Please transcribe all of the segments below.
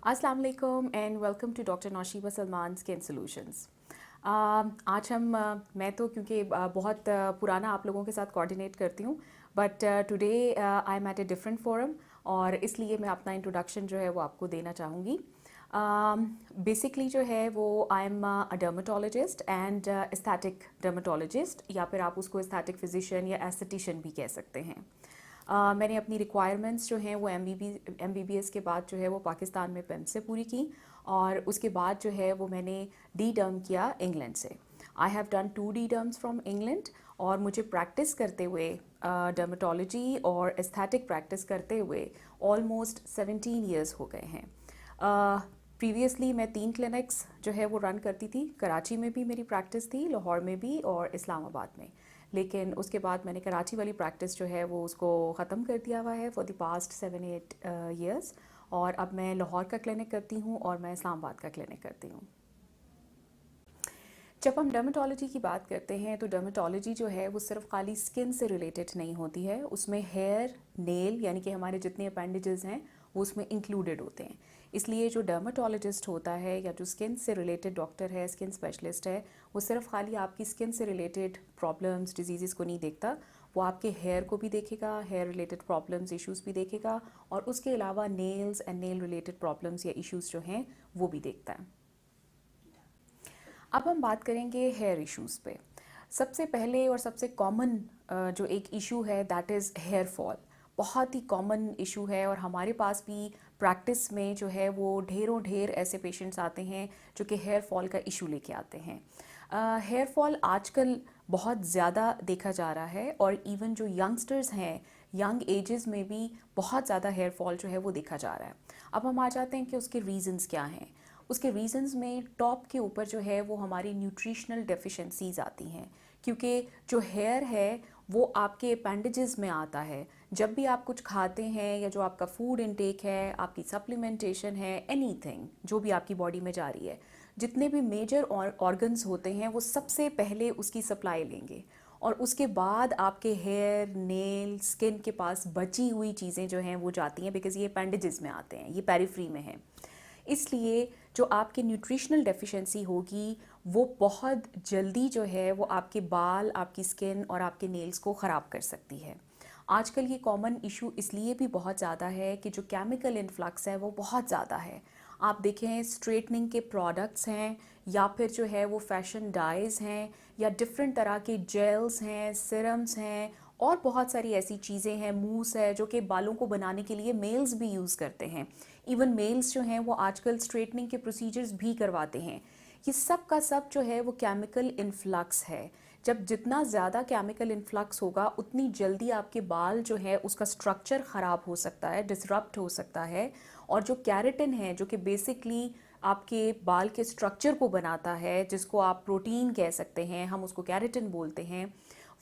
अस्सलाम वालेकुम and welcome to doctor Naushiba Salman skin solutions. आज मैं तो क्योंकि बहुत पुराना आप लोगों के साथ कोऑर्डिनेट करती हूँ, but today I am at a different forum और इसलिए मैं अपना इंट्रोडक्शन जो है वो आपको देना चाहूँगी। बेसिकली जो है वो I am a dermatologist and aesthetic dermatologist, या फिर आप उसको एस्थेटिक फिजिशियन या एस्थेटिशियन भी कह सकते हैं। मैंने अपनी रिक्वायरमेंट्स जो हैं वो एमबीबीएस के बाद जो है वो पाकिस्तान में पेम से पूरी की, और उसके बाद जो है वो मैंने डी डर्म किया इंग्लैंड से। I have done 2 D derms from England, और मुझे प्रैक्टिस करते हुए डर्मेटोलॉजी और एस्थेटिक प्रैक्टिस करते हुए ऑलमोस्ट 17 ईयर्स हो गए हैं। प्रीवियसली मैं 3 क्लिनिक्स जो है वो रन करती थी। कराची में भी मेरी प्रैक्टिस थी, लाहौर में भी और इस्लामाबाद में। लेकिन उसके बाद मैंने कराची वाली प्रैक्टिस जो है वो उसको ख़त्म कर दिया हुआ है फॉर द पास्ट 7-8 ईयर्स, और अब मैं लाहौर का क्लिनिक करती हूँ और मैं इस्लामाबाद का क्लिनिक करती हूँ। जब हम डर्मेटोलॉजी की बात करते हैं तो डर्मेटोलॉजी जो है वो सिर्फ खाली स्किन से रिलेटेड नहीं होती है, उसमें हेयर, नेल यानी कि हमारे जितने अपेंडेजेस हैं वो उसमें इंक्लूडेड होते हैं। इसलिए जो डर्मेटोलॉजिस्ट होता है या जो स्किन से रिलेटेड डॉक्टर है, स्किन स्पेशलिस्ट है, वो सिर्फ खाली आपकी स्किन से रिलेटेड प्रॉब्लम्स, डिजीज़ को नहीं देखता, वो आपके हेयर को भी देखेगा, हेयर रिलेटेड प्रॉब्लम्स, इश्यूज़ भी देखेगा, और उसके अलावा nails and nail related problems या इश्यूज़ जो हैं वो भी देखता है। अब हम बात करेंगे हेयर इश्यूज़ पे। सबसे पहले और सबसे कॉमन जो एक इशू है दैट इज़ हेयर फॉल। बहुत ही कॉमन इशू है, और हमारे पास भी प्रैक्टिस में जो है वो ढेरों ढेर ऐसे पेशेंट्स आते हैं जो कि हेयर फॉल का इशू लेके आते हैं। हेयर फॉल आजकल बहुत ज़्यादा देखा जा रहा है, और इवन जो यंगस्टर्स हैं, यंग एजेस में भी बहुत ज़्यादा हेयर फॉल जो है वो देखा जा रहा है। अब हम आ जाते हैं कि उसके रीज़न्स क्या हैं। उसके रीज़न्स में टॉप के ऊपर जो है वो हमारी न्यूट्रिशनल डेफिशिएंसीज आती हैं, क्योंकि जो हेयर है वो आपके अपेंडेजेस में आता है। जब भी आप कुछ खाते हैं या जो आपका फूड इनटेक है, आपकी सप्लीमेंटेशन है, एनीथिंग जो भी आपकी बॉडी में जा रही है, जितने भी मेजर ऑर्गन्स होते हैं वो सबसे पहले उसकी सप्लाई लेंगे, और उसके बाद आपके हेयर, नेल, स्किन के पास बची हुई चीज़ें जो हैं वो जाती हैं, बिकॉज़ ये अपेंडेजेस में आते हैं, ये पेरिफ्री में हैं। इसलिए जो आपकी न्यूट्रिशनल डेफिशिएंसी होगी वो बहुत जल्दी जो है वो आपके बाल, आपकी स्किन और आपके नेल्स को ख़राब कर सकती है। आजकल ये कॉमन इशू इसलिए भी बहुत ज़्यादा है कि जो केमिकल इन्फ्लक्स है वो बहुत ज़्यादा है। आप देखें, स्ट्रेटनिंग के प्रोडक्ट्स हैं, या फिर जो है वो फैशन डाइज़ हैं, या डिफरेंट तरह के जेल्स हैं, सिरम्स हैं, और बहुत सारी ऐसी चीज़ें हैं, मूस है, जो कि बालों को बनाने के लिए मेल्स भी यूज़ करते हैं। इवन मेल्स जो हैं वो आजकल स्ट्रेटनिंग के प्रोसीजर्स भी करवाते हैं। ये सब का सब जो है वो केमिकल इन्फ्लक्स है। जब जितना ज़्यादा केमिकल इन्फ्लक्स होगा उतनी जल्दी आपके बाल जो है उसका स्ट्रक्चर ख़राब हो सकता है, डिसरप्ट हो सकता है, और जो कैरेटिन है जो कि बेसिकली आपके बाल के स्ट्रक्चर को बनाता है, जिसको आप प्रोटीन कह सकते हैं, हम उसको कैरेटिन बोलते हैं,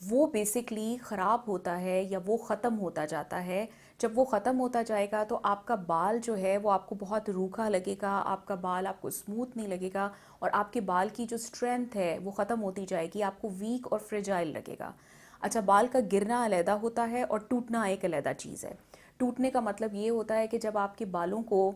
वो बेसिकली ख़राब होता है या वो ख़त्म होता जाता है। जब वो ख़त्म होता जाएगा तो आपका बाल जो है वो आपको बहुत रूखा लगेगा, आपका बाल आपको स्मूथ नहीं लगेगा, और आपके बाल की जो स्ट्रेंथ है वो ख़त्म होती जाएगी, आपको वीक और फ्रेजाइल लगेगा। अच्छा, बाल का गिरना अलहदा होता है और टूटना एक अलहदा चीज़ है। टूटने का मतलब ये होता है कि जब आपके बालों को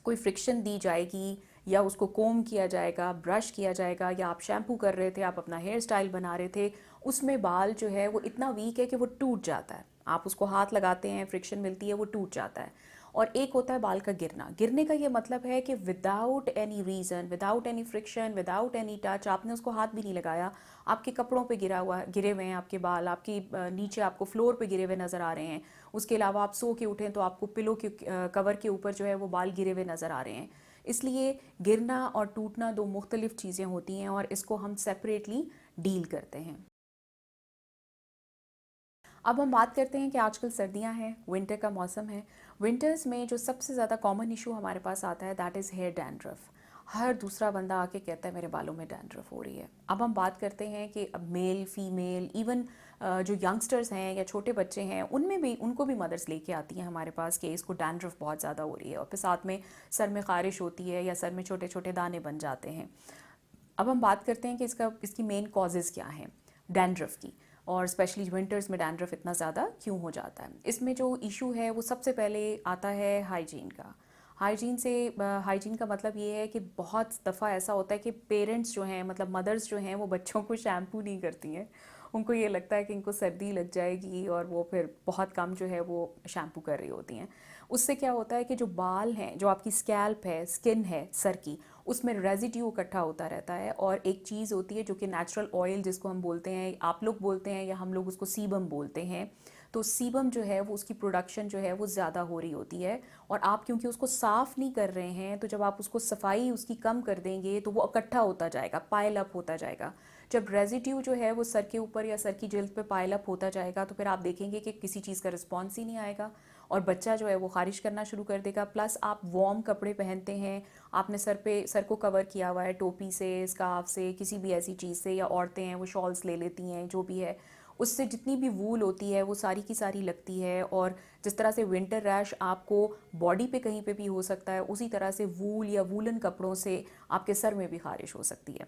कोई फ्रिक्शन दी जाएगी, या उसको कोम किया जाएगा, ब्रश किया जाएगा, या आप शैम्पू कर रहे थे, आप अपना हेयर स्टाइल बना रहे थे, उसमें बाल जो है वो इतना वीक है कि वो टूट जाता है। आप उसको हाथ लगाते हैं, फ्रिक्शन मिलती है, वो टूट जाता है। और एक होता है बाल का गिरना। गिरने का ये मतलब है कि without any reason, without any friction, without any touch, आपने उसको हाथ भी नहीं लगाया, आपके कपड़ों पे गिरे हुए हैं आपके बाल, आपकी नीचे आपको फ्लोर पे गिरे हुए नज़र आ रहे हैं। उसके अलावा आप सो के उठें तो आपको पिलो के कवर के ऊपर जो है वो बाल गिरे हुए नज़र आ रहे हैं। इसलिए गिरना और टूटना दो मुख्तलिफ चीज़ें होती हैं, और इसको हम सेपरेटली डील करते हैं। अब हम बात करते हैं कि आजकल सर्दियां हैं, विंटर का मौसम है। विंटर्स में जो सबसे ज़्यादा कॉमन इशू हमारे पास आता है दैट इज़ हेयर डैंड्रफ। हर दूसरा बंदा आके कहता है मेरे बालों में डैंड्रफ हो रही है। अब हम बात करते हैं कि अब मेल, फीमेल, इवन जो यंगस्टर्स हैं या छोटे बच्चे हैं, उनमें भी उनको भी मदर्स लेके आती हैं हमारे पास कि इसको डैंड्रफ बहुत ज़्यादा हो रही है, और फिर साथ में सर में ख़ारिश होती है या सर में छोटे छोटे दाने बन जाते हैं। अब हम बात करते हैं कि इसकी मेन कॉजेज़ क्या हैं डैंड्रफ की, और स्पेशली विंटर्स में डैंड्रफ इतना ज़्यादा क्यों हो जाता है। इसमें जो इशू है वो सबसे पहले आता है हाइजीन का। हाइजीन का मतलब ये है कि बहुत दफ़ा ऐसा होता है कि पेरेंट्स जो हैं, मतलब मदर्स जो हैं, वो बच्चों को शैम्पू नहीं करती हैं। उनको ये लगता है कि इनको सर्दी लग जाएगी और वो फिर बहुत कम जो है वो शैम्पू कर रही होती हैं। उससे क्या होता है कि जो बाल हैं, जो आपकी स्कैल्प है, स्किन है सर की, उसमें रेजिड्यू इकट्ठा होता रहता है। और एक चीज़ होती है जो कि नेचुरल ऑयल जिसको हम बोलते हैं, आप लोग बोलते हैं या हम लोग उसको सीबम बोलते हैं। तो सीबम जो है वो उसकी प्रोडक्शन जो है वो ज़्यादा हो रही होती है। और आप क्योंकि उसको साफ़ नहीं कर रहे हैं, तो जब आप उसको सफाई उसकी कम कर देंगे तो वो इकट्ठा होता जाएगा, पाइल अप होता जाएगा। जब रेजिड्यू जो है वो सर के ऊपर या सर की जिल्द पे पाइल अप होता जाएगा, तो फिर आप देखेंगे कि किसी चीज़ का रिस्पॉन्स ही नहीं आएगा और बच्चा जो है वो खारिश करना शुरू कर देगा। प्लस आप वार्म कपड़े पहनते हैं, आपने सर को कवर किया हुआ है टोपी से, स्कार्फ से, किसी भी ऐसी चीज़ से, या औरतें हैं वो शॉल्स ले लेती हैं, जो भी है उससे जितनी भी वूल होती है वो सारी की सारी लगती है। और जिस तरह से विंटर रैश आपको बॉडी पे कहीं पे भी हो सकता है, उसी तरह से वूल या वूलन कपड़ों से आपके सर में भी खारिश हो सकती है।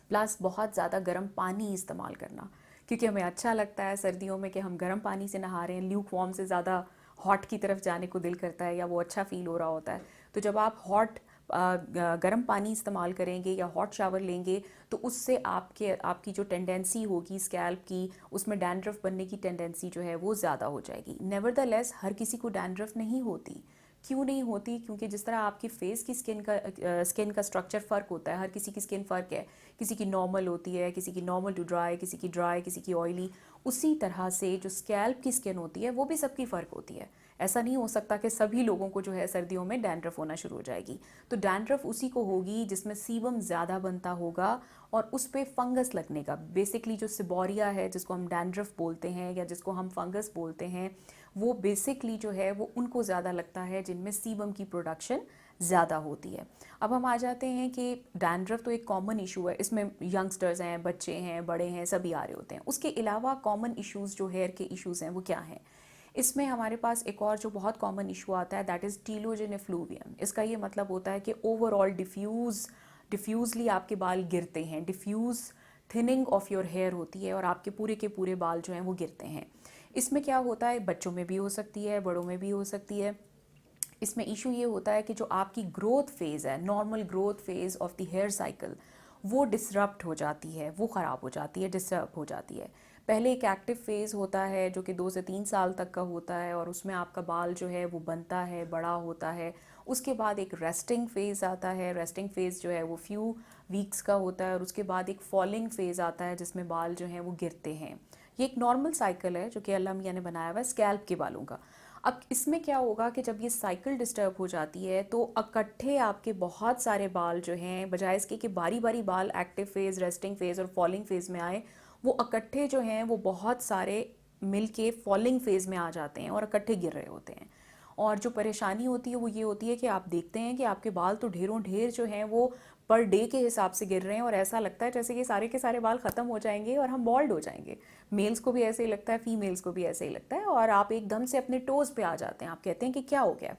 प्लस बहुत ज़्यादा गर्म पानी इस्तेमाल करना, क्योंकि हमें अच्छा लगता है सर्दियों में कि हम गर्म पानी से नहा रहे हैं, ल्यूक वार्म से ज़्यादा हॉट की तरफ जाने को दिल करता है या वो अच्छा फील हो रहा होता है। तो जब आप गर्म पानी इस्तेमाल करेंगे या हॉट शावर लेंगे, तो उससे आपकी जो टेंडेंसी होगी स्कैल्प की, उसमें डैंड्रफ बनने की टेंडेंसी जो है वो ज़्यादा हो जाएगी। नेवरदलेस हर किसी को डैंड्रफ नहीं होती। क्यों नहीं होती? क्योंकि जिस तरह आपकी फेस की स्किन का स्ट्रक्चर फ़र्क होता है, हर किसी की स्किन फ़र्क है। किसी की नॉर्मल होती है, किसी की नॉर्मल टू ड्राई, किसी की ऑयली। उसी तरह से जो स्कैल्प की स्किन होती है वो भी सबकी फ़र्क होती है। ऐसा नहीं हो सकता कि सभी लोगों को जो है सर्दियों में डैंड्रफ होना शुरू हो जाएगी। तो डैंड्रफ उसी को होगी जिसमें सीबम ज़्यादा बनता होगा और उस पर फंगस लगने का, बेसिकली जो सिबोरिया है जिसको हम डैंड्रफ बोलते हैं या जिसको हम फंगस बोलते हैं, वो बेसिकली जो है वो उनको ज़्यादा लगता है जिनमें सीबम की प्रोडक्शन ज़्यादा होती है। अब हम आ जाते हैं कि डैंड्रफ तो एक कॉमन इशू है, इसमें यंगस्टर्स हैं, बच्चे हैं, बड़े हैं, सभी आ रहे होते हैं। उसके अलावा कॉमन इश्यूज़ जो हेयर के इश्यूज़ हैं वो क्या हैं? इसमें हमारे पास एक और जो बहुत कॉमन इशू आता है, दैट इज़ टीलोजेन एफ्लूवियम। इसका ये मतलब होता है कि ओवरऑल डिफ्यूज़ली आपके बाल गिरते हैं, diffuse thinning of your hair होती है और आपके पूरे के पूरे बाल जो हैं वो गिरते हैं। इसमें क्या होता है, बच्चों में भी हो सकती है, बड़ों में भी हो सकती है। इसमें इशू ये होता है कि जो आपकी ग्रोथ फेज़ है, normal growth phase of the hair cycle, वो डिसरप्ट हो जाती है, वो ख़राब हो जाती है, डिस्टर्ब हो जाती है। पहले एक एक्टिव फेज़ होता है जो कि 2 से 3 साल तक का होता है और उसमें आपका बाल जो है वो बनता है, बड़ा होता है। उसके बाद एक रेस्टिंग फ़ेज़ आता है, रेस्टिंग फ़ेज़ जो है वो फ्यू वीक्स का होता है और उसके बाद एक फॉलिंग फ़ेज़ आता है जिसमें बाल जो हैं वो गिरते हैं। ये एक नॉर्मल साइकिल है जो कि अल्लाह मियाँ ने बनाया हुआ है स्कैल्प के बालों का। अब इसमें क्या होगा कि जब ये साइकिल डिस्टर्ब हो जाती है तो इकट्ठे आपके बहुत सारे बाल जो हैं, बजाय इसके कि बारी बारी बाल एक्टिव फेज़, रेस्टिंग फेज़ और फॉलिंग फेज़ में आए, वो इकट्ठे जो हैं वो बहुत सारे मिल के फॉलिंग फेज़ में आ जाते हैं और इकट्ठे गिर रहे होते हैं। और जो परेशानी होती है वो ये होती है कि आप देखते हैं कि आपके बाल तो ढेरों ढेर जो हैं वो पर डे के हिसाब से गिर रहे हैं और ऐसा लगता है जैसे कि सारे के सारे बाल ख़त्म हो जाएंगे और हम बॉल्ड हो जाएंगे। मेल्स को भी ऐसे ही लगता है, फीमेल्स को भी ऐसे ही लगता है और आप एकदम से अपने टोज़ पे आ जाते हैं। आप कहते हैं कि क्या हो गया।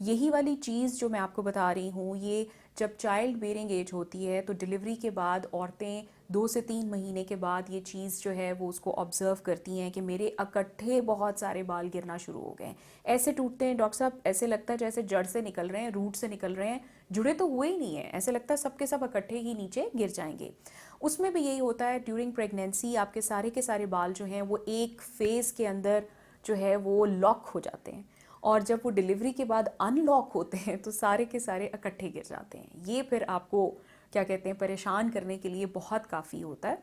यही वाली चीज़ जो मैं आपको बता रही हूँ, ये जब चाइल्ड बेयरिंग एज होती है तो डिलीवरी के बाद औरतें 2 से 3 महीने के बाद ये चीज़ जो है वो उसको ऑब्ज़र्व करती हैं कि मेरे इकट्ठे बहुत सारे बाल गिरना शुरू हो गए। ऐसे टूटते हैं डॉक्टर साहब, ऐसे लगता है जैसे जड़ से निकल रहे हैं, रूट से निकल रहे हैं, जुड़े तो हुए ही नहीं है, ऐसे लगता है सब के सब इकट्ठे ही नीचे गिर जाएंगे। उसमें भी यही होता है, ड्यूरिंग प्रेगनेंसी आपके सारे के सारे बाल जो हैं वो एक फेज़ के अंदर जो है वो लॉक हो जाते हैं और जब वो डिलीवरी के बाद अनलॉक होते हैं तो सारे के सारे इकट्ठे गिर जाते हैं। ये फिर आपको क्या कहते हैं, परेशान करने के लिए बहुत काफ़ी होता है।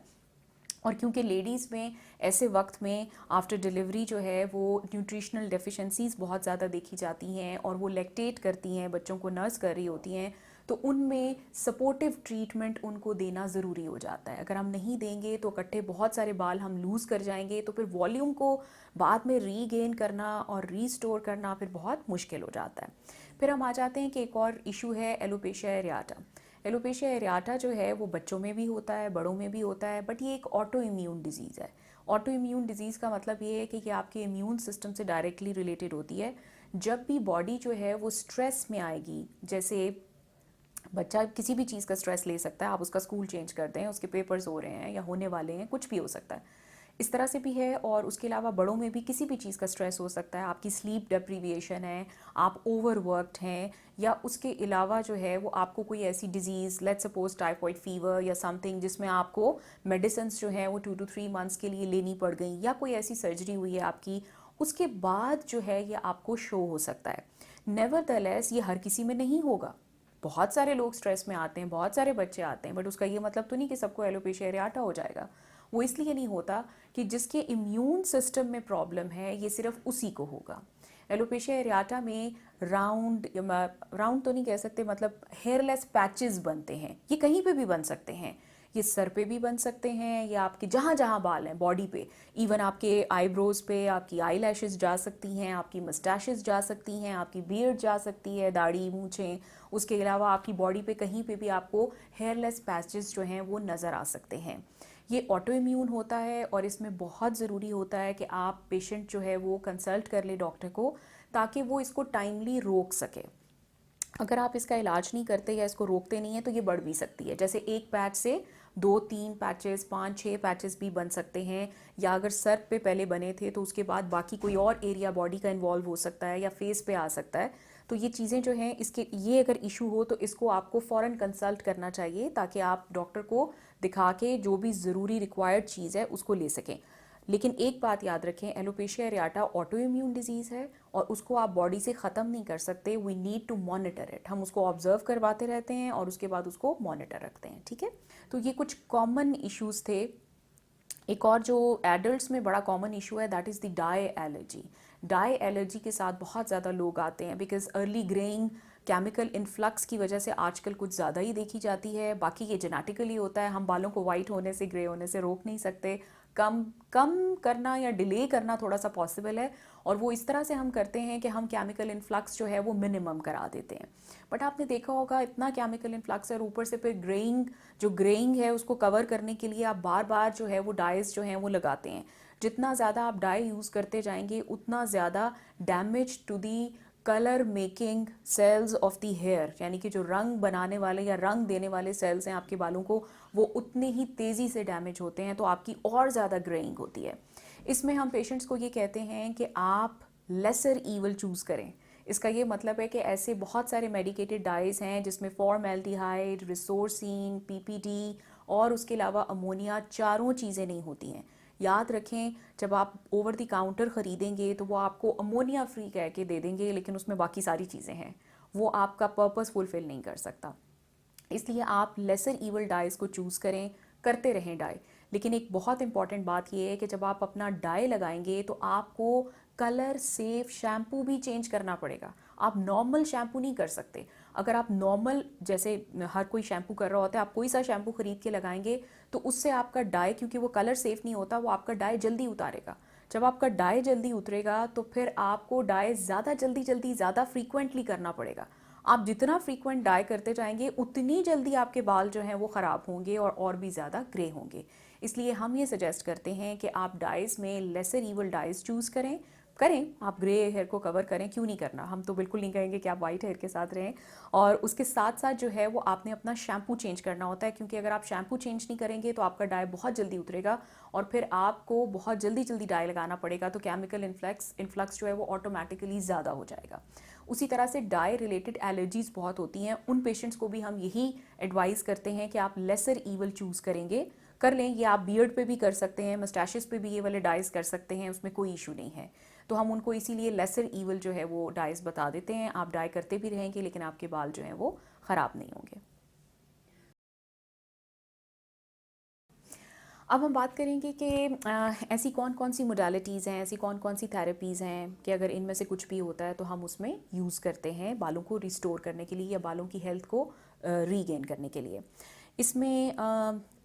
और क्योंकि लेडीज़ में ऐसे वक्त में आफ्टर डिलीवरी जो है वो न्यूट्रिशनल डेफिशिएंसीज़ बहुत ज़्यादा देखी जाती हैं और वो लैक्टेट करती हैं, बच्चों को नर्स कर रही होती हैं, तो उनमें सपोर्टिव ट्रीटमेंट उनको देना ज़रूरी हो जाता है। अगर हम नहीं देंगे तो इकट्ठे बहुत सारे बाल हम लूज़ कर जाएंगे, तो फिर वॉल्यूम को बाद में रीगेन करना और रीस्टोर करना फिर बहुत मुश्किल हो जाता है। फिर हम आ जाते हैं कि एक और इशू है एलोपेशिया एरियाटा। एलोपेशिया एरियाटा जो है वो बच्चों में भी होता है, बड़ों में भी होता है, बट ये एक ऑटो इम्यून डिजीज़ है। ऑटो इम्यून डिजीज़ का मतलब ये है कि आपके इम्यून सिस्टम से डायरेक्टली रिलेटेड होती है। जब भी बॉडी जो है वो स्ट्रेस में आएगी, जैसे बच्चा किसी भी चीज़ का स्ट्रेस ले सकता है, आप उसका स्कूल चेंज कर दें, उसके पेपर्स हो रहे हैं या होने वाले हैं, कुछ भी हो सकता है। इस तरह से भी है। और उसके अलावा बड़ों में भी किसी भी चीज़ का स्ट्रेस हो सकता है, आपकी स्लीप डेप्रीविएशन है, आप ओवरवर्कड हैं, या उसके अलावा जो है वो आपको कोई ऐसी disease, let's suppose typhoid fever या समथिंग, जिसमें आपको मेडिसिन जो है वो 2 to 3 months के लिए लेनी पड़ गई, या कोई ऐसी सर्जरी हुई है आपकी, उसके बाद जो है ये आपको शो हो सकता है। नेवरदलेस ये हर किसी में नहीं होगा। बहुत सारे लोग स्ट्रेस में आते हैं, बहुत सारे बच्चे आते हैं, बट उसका ये मतलब तो नहीं कि सबको एलोपेशिया एरियाटा हो जाएगा। वो इसलिए नहीं होता कि जिसके इम्यून सिस्टम में प्रॉब्लम है ये सिर्फ उसी को होगा। एलोपेशिया एरियाटा में राउंड राउंड तो नहीं कह सकते, मतलब हेयरलेस पैचेस बनते हैं। ये कहीं पे भी बन सकते हैं, ये सर पे भी बन सकते हैं, या आपके जहाँ जहाँ बाल हैं बॉडी पे, इवन आपके आईब्रोज पे आपकी आई लैशेज जा सकती हैं, आपकी मस्टैशेस जा सकती हैं, आपकी बियर्ड जा सकती है, दाढ़ी मूछें। उसके अलावा आपकी बॉडी पे कहीं पे भी आपको हेयरलेस पैचेस जो हैं वो नज़र आ सकते हैं। ये ऑटो इम्यून होता है और इसमें बहुत ज़रूरी होता है कि आप पेशेंट जो है वो कंसल्ट कर ले डॉक्टर को, ताकि वो इसको टाइमली रोक सके। अगर आप इसका इलाज नहीं करते या इसको रोकते नहीं हैं तो ये बढ़ भी सकती है। जैसे एक पैच से 2-3 पैचेस, 5-6 पैचेस भी बन सकते हैं, या अगर सर पे पहले बने थे तो उसके बाद बाकी कोई और एरिया बॉडी का इन्वॉल्व हो सकता है, या फेस पे आ सकता है। तो ये चीज़ें जो हैं, इसके ये अगर इशू हो तो इसको आपको फ़ौरन कंसल्ट करना चाहिए, ताकि आप डॉक्टर को दिखा के जो भी ज़रूरी रिक्वायर्ड चीज़ है उसको ले सकें। लेकिन एक बात याद रखें, एलोपेशिया एरियाटा ऑटो इम्यून डिजीज़ है और उसको आप बॉडी से ख़त्म नहीं कर सकते। We need to monitor it. हम उसको ऑब्जर्व करवाते रहते हैं और उसके बाद उसको मॉनिटर रखते हैं, ठीक है। तो ये कुछ कॉमन इश्यूज़ थे। एक और जो एडल्ट्स में बड़ा कॉमन इशू है, that is the dye allergy. Dye allergy के साथ बहुत ज़्यादा लोग आते हैं, because early greying chemical influx की वजह से आजकल कुछ ज़्यादा ही देखी जाती है। बाकी ये जेनेटिकली होता है, हम बालों को वाइट होने से, ग्रे होने से रोक नहीं सकते। कम कम करना या डिले करना थोड़ा सा पॉसिबल है, और वो इस तरह से हम करते हैं कि हम केमिकल इन्फ्लक्स जो है वो मिनिमम करा देते हैं। बट आपने देखा होगा इतना केमिकल इन्फ्लक्स है, और ऊपर से फिर ग्रेइंग है उसको कवर करने के लिए आप बार बार जो है वो डाइज जो हैं वो लगाते हैं। जितना ज़्यादा आप डाई यूज़ करते जाएंगे उतना ज़्यादा damage to the colour making cells of the hair, यानी कि जो रंग बनाने वाले या रंग देने वाले सेल्स हैं आपके बालों को, वो उतने ही तेज़ी से डैमेज होते हैं, तो आपकी और ज़्यादा ग्रेइंग होती है। इसमें हम पेशेंट्स को ये कहते हैं कि आप लेसर ईवल चूज़ करें। इसका ये मतलब है कि ऐसे बहुत सारे मेडिकेटेड डाइज हैं जिसमें फॉर्मेल्डिहाइड, रिसोर्सिन, पीपीडी और उसके अलावा अमोनिया, चारों चीज़ें नहीं होती हैं। याद रखें, जब आप ओवर द काउंटर ख़रीदेंगे तो वो आपको अमोनिया फ्री कह के दे देंगे, लेकिन उसमें बाकी सारी चीज़ें हैं, वो आपका पर्पस फुलफिल नहीं कर सकता। इसलिए आप लेसर ईवल डाइज को चूज़ करें, करते रहें डाई। लेकिन एक बहुत इंपॉर्टेंट बात यह है कि जब आप अपना डाई लगाएंगे तो आपको कलर सेफ शैम्पू भी चेंज करना पड़ेगा। आप नॉर्मल शैम्पू नहीं कर सकते। अगर आप नॉर्मल, जैसे हर कोई शैम्पू कर रहा होता है, आप कोई सा शैम्पू खरीद के लगाएंगे तो उससे आपका डाई, क्योंकि वो कलर सेफ नहीं होता, वो आपका डाई जल्दी उतारेगा। जब आपका डाई जल्दी उतरेगा तो फिर आपको डाई ज़्यादा जल्दी ज़्यादा फ्रीक्वेंटली करना पड़ेगा। आप जितना फ्रीक्वेंट डाई करते जाएंगे उतनी जल्दी आपके बाल जो हैं वो ख़राब होंगे और भी ज़्यादा ग्रे होंगे। इसलिए हम ये सजेस्ट करते हैं कि आप डाइज़ में लेसर ईवल डाइज़ चूज़ करें। आप ग्रे हेयर को कवर करें, क्यों नहीं करना। हम तो बिल्कुल नहीं कहेंगे कि आप वाइट हेयर के साथ रहें। और उसके साथ साथ जो है वो आपने अपना शैम्पू चेंज करना होता है, क्योंकि अगर आप शैम्पू चेंज नहीं करेंगे तो आपका डाई बहुत जल्दी उतरेगा और फिर आपको बहुत जल्दी डाई लगाना पड़ेगा, तो केमिकल इन्फ्लक्स जो है वो ऑटोमेटिकली ज़्यादा हो जाएगा। उसी तरह से डाई रिलेटेड एलर्जीज़ बहुत होती हैं, उन पेशेंट्स को भी हम यही एडवाइस करते हैं कि आप लेसर ईवल चूज़ कर लें। ये आप बियर्ड पे भी कर सकते हैं, मस्टैशेस पे भी ये वाले डाइज कर सकते हैं, उसमें कोई इशू नहीं है। तो हम उनको इसीलिए लेसर ईवल जो है वो डाइज बता देते हैं। आप डाई करते भी रहेंगे लेकिन आपके बाल जो हैं वो ख़राब नहीं होंगे। अब हम बात करेंगे कि ऐसी कौन कौन सी मोडालिटीज़ हैं, ऐसी कौन कौन सी थेरेपीज़ हैं कि अगर इनमें से कुछ भी होता है तो हम उसमें यूज़ करते हैं बालों को रिस्टोर करने के लिए या बालों की हेल्थ को रीगेन करने के लिए। इसमें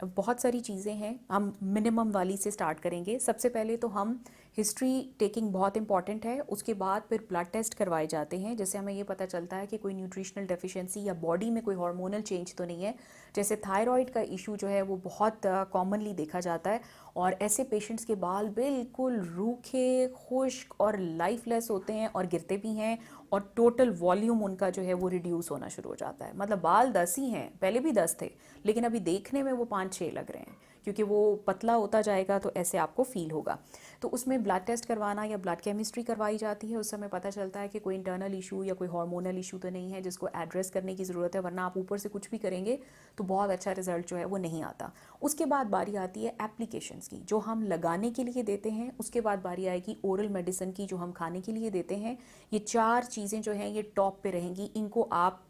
बहुत सारी चीज़ें हैं। हम मिनिमम वाली से स्टार्ट करेंगे। सबसे पहले तो हम हिस्ट्री टेकिंग बहुत इंपॉर्टेंट है। उसके बाद फिर ब्लड टेस्ट करवाए जाते हैं, जिससे हमें ये पता चलता है कि कोई न्यूट्रिशनल डेफिशिएंसी या बॉडी में कोई हार्मोनल चेंज तो नहीं है। जैसे थायराइड का इशू जो है वो बहुत कॉमनली देखा जाता है, और ऐसे पेशेंट्स के बाल बिल्कुल रूखे, खुश्क और लाइफलेस होते हैं और गिरते भी हैं, और टोटल वॉल्यूम उनका जो है वो रिड्यूस होना शुरू हो जाता है। मतलब बाल 10 ही हैं, पहले भी 10 थे, लेकिन अभी देखने में वो 5-6 लग रहे हैं, क्योंकि वो पतला होता जाएगा तो ऐसे आपको फील होगा। तो उसमें ब्लड टेस्ट करवाना या ब्लड केमिस्ट्री करवाई जाती है, उस समय पता चलता है कि कोई इंटरनल इशू या कोई हार्मोनल इशू तो नहीं है जिसको एड्रेस करने की ज़रूरत है, वरना आप ऊपर से कुछ भी करेंगे तो बहुत अच्छा रिजल्ट जो है वो नहीं आता। उसके बाद बारी आती है एप्लीकेशंस की, जो हम लगाने के लिए देते हैं। उसके बाद बारी आएगी ओरल मेडिसिन की, जो हम खाने के लिए देते हैं। ये 4 चीज़ें जो हैं ये टॉप पे रहेंगी। इनको आप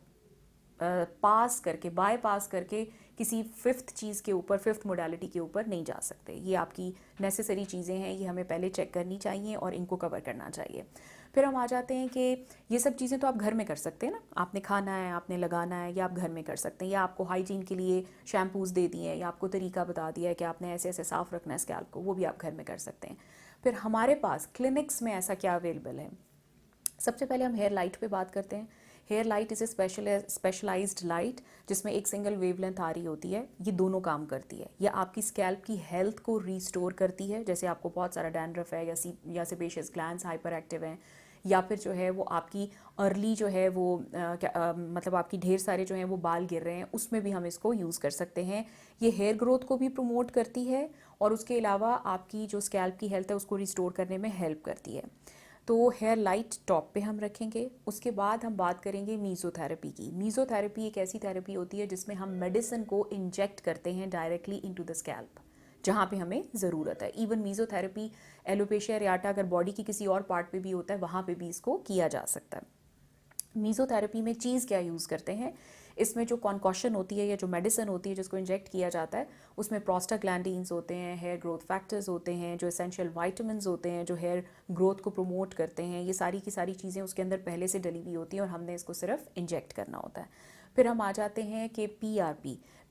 पास करके, बाय पास करके किसी फिफ्थ चीज़ के ऊपर, फिफ्थ मोडालिटी के ऊपर नहीं जा सकते। ये आपकी नेसेसरी चीज़ें हैं, ये हमें पहले चेक करनी चाहिए और इनको कवर करना चाहिए। फिर हम आ जाते हैं कि ये सब चीज़ें तो आप घर में कर सकते हैं ना, आपने खाना है, आपने लगाना है, या आप घर में कर सकते हैं, या आपको हाइजीन के लिए शैम्पूज़ दे दिए हैं, या आपको तरीका बता दिया है कि आपने ऐसे ऐसे साफ़ रखना है स्कैल्प को, वो भी आप घर में कर सकते हैं। फिर हमारे पास क्लिनिक्स में ऐसा क्या अवेलेबल है। सबसे पहले हम हेयर लाइट पे बात करते हैं। Hair light is a specialised light जिसमें एक सिंगल वेवलेंथ आ रही होती है। ये दोनों काम करती है। ये आपकी स्कैल्प की हेल्थ को रीस्टोर करती है, जैसे आपको बहुत सारा डैंड्रफ है या सेबेशियस ग्लैंड्स हाइपर एक्टिव हैं, या फिर जो है वो आपकी अर्ली जो है वो मतलब आपकी ढेर सारे जो हैं वो बाल गिर रहे हैं, उसमें भी हम इसको यूज़ कर सकते हैं। ये हेयर ग्रोथ को भी प्रमोट करती है और उसके अलावा आपकी जो स्कैल्प की हेल्थ है उसको रिस्टोर करने में हेल्प करती है। तो हेयर लाइट टॉप पे हम रखेंगे। उसके बाद हम बात करेंगे मीज़ोथेरेपी की। मीज़ोथेरेपी एक ऐसी थेरेपी होती है जिसमें हम मेडिसिन को इंजेक्ट करते हैं डायरेक्टली इनटू द स्कैल्प, जहाँ पे हमें ज़रूरत है। इवन मीज़ोथेरेपी एलोपेशिया एरियाटा अगर बॉडी की किसी और पार्ट पे भी होता है, वहाँ पे भी इसको किया जा सकता है। मीज़ोथेरेपी में चीज़ क्या यूज़ करते हैं, इसमें जो कॉन्कॉशन होती है या जो मेडिसिन होती है जिसको इंजेक्ट किया जाता है, उसमें प्रोस्टाग्लैंडिन्स होते हैं, हेयर ग्रोथ फैक्टर्स होते हैं, जो एसेंशियल वाइटामिन्स होते हैं जो हेयर ग्रोथ को प्रमोट करते हैं। ये सारी की सारी चीज़ें उसके अंदर पहले से डली हुई होती हैं और हमने इसको सिर्फ इंजेक्ट करना होता है। फिर हम आ जाते हैं कि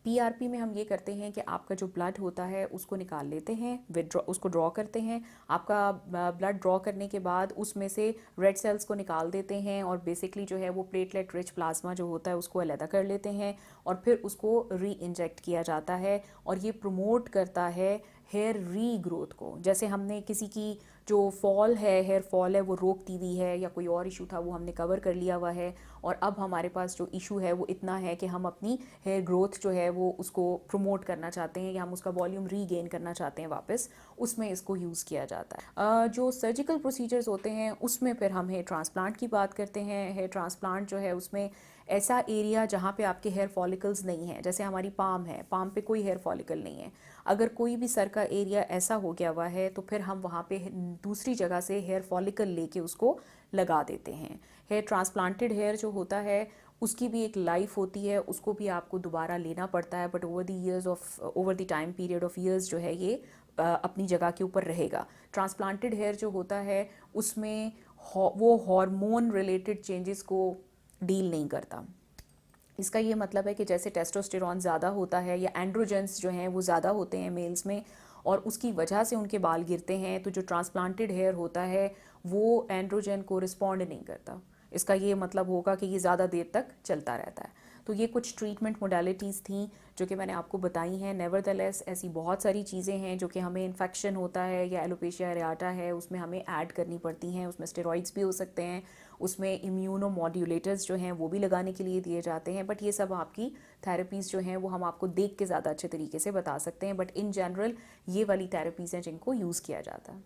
पीआरपी में हम ये करते हैं कि आपका जो ब्लड होता है उसको निकाल लेते हैं, विदड्रॉ उसको ड्रॉ करते हैं। आपका ब्लड ड्रॉ करने के बाद उसमें से रेड सेल्स को निकाल देते हैं और बेसिकली जो है वो प्लेटलेट रिच प्लाज्मा जो होता है उसको अलग कर लेते हैं और फिर उसको री इंजेक्ट किया जाता है। और ये प्रमोट करता है हेयर रीग्रोथ को। जैसे हमने किसी की जो फॉल है, हेयर फॉल है, वो रोक दी हुई है या कोई और इशू था वो हमने कवर कर लिया हुआ है, और अब हमारे पास जो इशू है वो इतना है कि हम अपनी हेयर ग्रोथ जो है वो उसको प्रमोट करना चाहते हैं या हम उसका वॉल्यूम रीगेन करना चाहते हैं वापस, उसमें इसको यूज़ किया जाता है। जो सर्जिकल प्रोसीजर्स होते हैं उसमें फिर हम हेयर ट्रांसप्लांट की बात करते हैं। हेयर ट्रांसप्लांट जो है उसमें ऐसा एरिया जहाँ पे आपके हेयर फॉलिकल्स नहीं हैं, जैसे हमारी पाम है, पाम पे कोई हेयर फॉलिकल नहीं है, अगर कोई भी सर का एरिया ऐसा हो गया हुआ है तो फिर हम वहाँ पे दूसरी जगह से हेयर फॉलिकल लेके उसको लगा देते हैं। हेयर ट्रांसप्लांटेड हेयर जो होता है उसकी भी एक लाइफ होती है, उसको भी आपको दोबारा लेना पड़ता है, but over the time period of years जो है ये अपनी जगह के ऊपर रहेगा। ट्रांसप्लांटेड हेयर जो होता है उसमें वो हार्मोन रिलेटेड चेंजेस को डील नहीं करता। इसका ये मतलब है कि जैसे टेस्टोस्टेरॉन ज़्यादा होता है या एंड्रोजेंस जो हैं वो ज़्यादा होते हैं मेल्स में और उसकी वजह से उनके बाल गिरते हैं, तो जो ट्रांसप्लांटेड हेयर होता है वो एंड्रोजन को रिस्पॉन्ड नहीं करता। इसका ये मतलब होगा कि ये ज़्यादा देर तक चलता रहता है। तो ये कुछ ट्रीटमेंट मोडालिटीज़ थी जो कि मैंने आपको बताई हैं। नेवरदलेस ऐसी बहुत सारी चीज़ें हैं जो कि हमें इन्फेक्शन होता है या एलोपेशिया एरियाटा है उसमें हमें ऐड करनी पड़ती हैं। उसमें स्टेरॉइड्स भी हो सकते हैं, उसमें इम्यूनो मॉड्यूलेटर्स जो हैं वो भी लगाने के लिए दिए जाते हैं, बट ये सब आपकी थेरेपीज़ जो हैं वो हम आपको देख के ज़्यादा अच्छे तरीके से बता सकते हैं, बट इन जनरल ये वाली थेरेपीज़ हैं जिनको यूज़ किया जाता है।